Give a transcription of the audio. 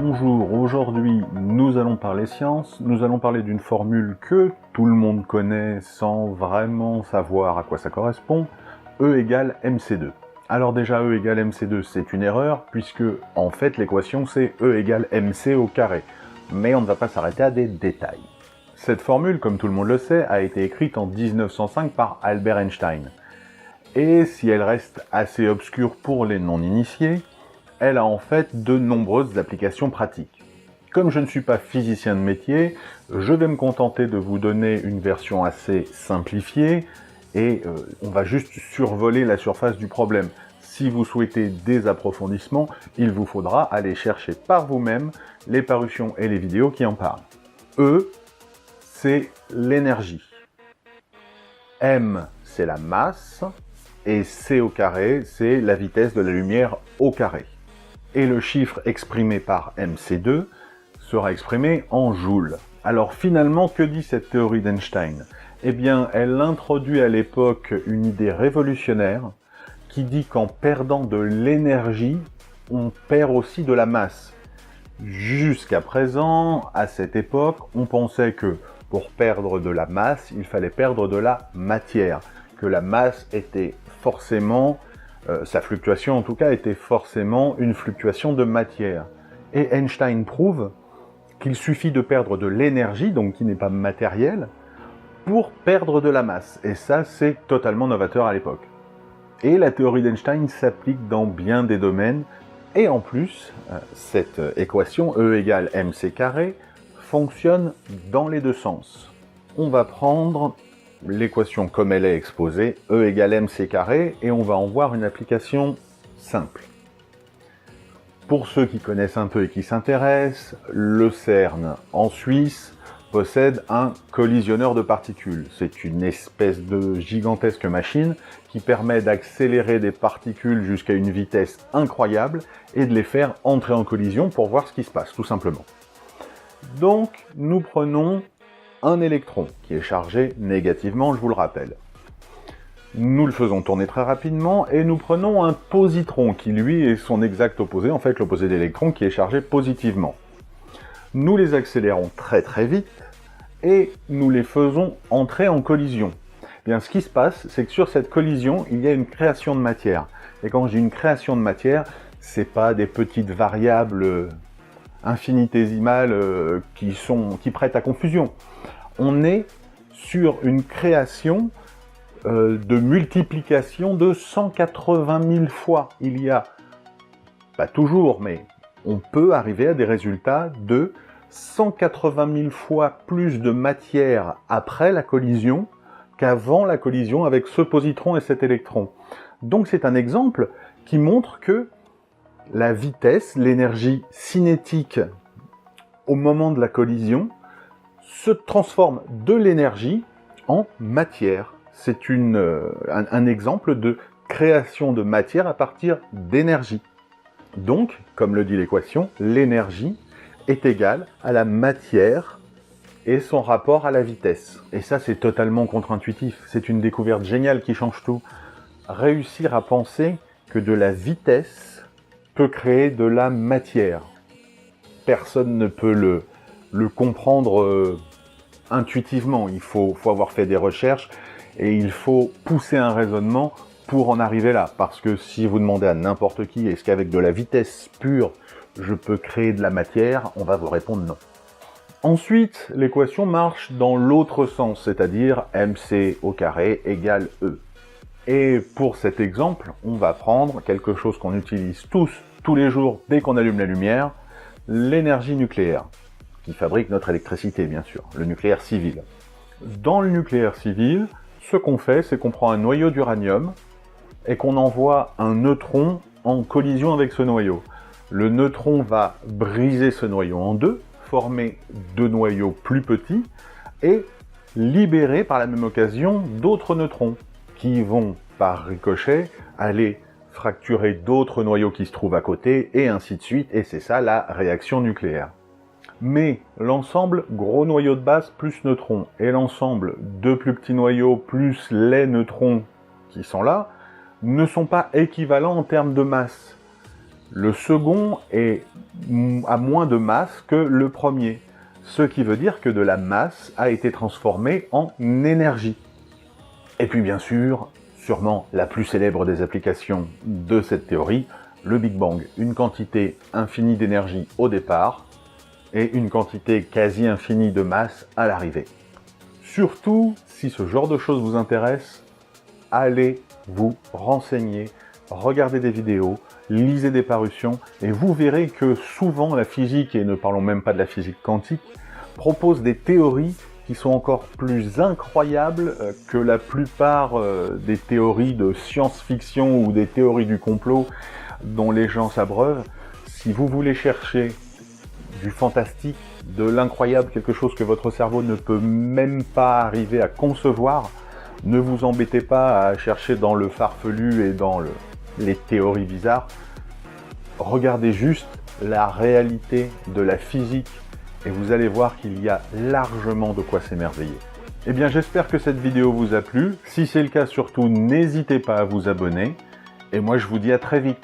Bonjour, aujourd'hui nous allons parler science, nous allons parler d'une formule que tout le monde connaît sans vraiment savoir à quoi ça correspond, E égale mc2. Alors déjà E égale mc2 c'est une erreur puisque en fait l'équation c'est E égale mc au carré, mais on ne va pas s'arrêter à des détails. Cette formule, comme tout le monde le sait, a été écrite en 1905 par Albert Einstein. Et si elle reste assez obscure pour les non-initiés, elle a en fait de nombreuses applications pratiques. Comme je ne suis pas physicien de métier, je vais me contenter de vous donner une version assez simplifiée et on va juste survoler la surface du problème. Si vous souhaitez des approfondissements, il vous faudra aller chercher par vous-même les parutions et les vidéos qui en parlent. E, c'est l'énergie. M, c'est la masse. Et c au carré, c'est la vitesse de la lumière au carré. Et le chiffre exprimé par mc2 sera exprimé en joules. Alors finalement, que dit cette théorie d'Einstein? Eh bien, elle introduit à l'époque une idée révolutionnaire qui dit qu'en perdant de l'énergie, on perd aussi de la masse. Jusqu'à présent, à cette époque, on pensait que pour perdre de la masse, il fallait perdre de la matière, que la masse était forcément, sa fluctuation en tout cas, était forcément une fluctuation de matière. Et Einstein prouve qu'il suffit de perdre de l'énergie, donc qui n'est pas matérielle, pour perdre de la masse. Et ça, c'est totalement novateur à l'époque. Et la théorie d'Einstein s'applique dans bien des domaines, et en plus, cette équation E égale mc carré fonctionne dans les deux sens. On va prendre l'équation comme elle est exposée, E égale mc carré, et on va en voir une application simple. Pour ceux qui connaissent un peu et qui s'intéressent, le CERN en Suisse possède un collisionneur de particules. C'est une espèce de gigantesque machine qui permet d'accélérer des particules jusqu'à une vitesse incroyable et de les faire entrer en collision pour voir ce qui se passe, tout simplement. Donc, nous prenons un électron qui est chargé négativement, je vous le rappelle. Nous le faisons tourner très rapidement et nous prenons un positron qui lui est son exact opposé, en fait l'opposé d'électron qui est chargé positivement. Nous les accélérons très très vite et nous les faisons entrer en collision. Bien, ce qui se passe, c'est que sur cette collision, il y a une création de matière. Et quand je dis une création de matière, c'est pas des petites variables infinitésimales qui prêtent à confusion. On est sur une création de multiplication de 180 000 fois. Il y a, pas toujours, mais on peut arriver à des résultats de 180 000 fois plus de matière après la collision qu'avant la collision avec ce positron et cet électron. Donc c'est un exemple qui montre que la vitesse, l'énergie cinétique au moment de la collision, se transforme de l'énergie en matière. C'est un exemple de création de matière à partir d'énergie. Donc, comme le dit l'équation, l'énergie est égale à la matière et son rapport à la vitesse. Et ça, c'est totalement contre-intuitif. C'est une découverte géniale qui change tout. Réussir à penser que de la vitesse peut créer de la matière. Personne ne peut le comprendre intuitivement. Il faut avoir fait des recherches et il faut pousser un raisonnement pour en arriver là. Parce que si vous demandez à n'importe qui, est-ce qu'avec de la vitesse pure, je peux créer de la matière, on va vous répondre non. Ensuite, l'équation marche dans l'autre sens, c'est-à-dire mc au carré égale E. Et pour cet exemple, on va prendre quelque chose qu'on utilise tous les jours, dès qu'on allume la lumière, l'énergie nucléaire, qui fabrique notre électricité, bien sûr, le nucléaire civil. Dans le nucléaire civil, ce qu'on fait, c'est qu'on prend un noyau d'uranium et qu'on envoie un neutron en collision avec ce noyau. Le neutron va briser ce noyau en deux, former deux noyaux plus petits et libérer par la même occasion d'autres neutrons qui vont, par ricochet, aller fracturer d'autres noyaux qui se trouvent à côté, et ainsi de suite, et c'est ça la réaction nucléaire. Mais l'ensemble gros noyau de base plus neutrons, et l'ensemble deux plus petits noyaux plus les neutrons qui sont là, ne sont pas équivalents en termes de masse. Le second a moins de masse que le premier, ce qui veut dire que de la masse a été transformée en énergie. Et puis bien sûr, sûrement la plus célèbre des applications de cette théorie, le Big Bang. Une quantité infinie d'énergie au départ et une quantité quasi infinie de masse à l'arrivée. Surtout, si ce genre de choses vous intéresse, allez vous renseigner, regardez des vidéos, lisez des parutions, et vous verrez que souvent la physique, et ne parlons même pas de la physique quantique, propose des théories qui sont encore plus incroyables que la plupart des théories de science-fiction ou des théories du complot dont les gens s'abreuvent. Si vous voulez chercher du fantastique, de l'incroyable, quelque chose que votre cerveau ne peut même pas arriver à concevoir, ne vous embêtez pas à chercher dans le farfelu et dans les théories bizarres. Regardez juste la réalité de la physique et vous allez voir qu'il y a largement de quoi s'émerveiller. Eh bien, j'espère que cette vidéo vous a plu. Si c'est le cas, surtout, n'hésitez pas à vous abonner. Et moi, je vous dis à très vite.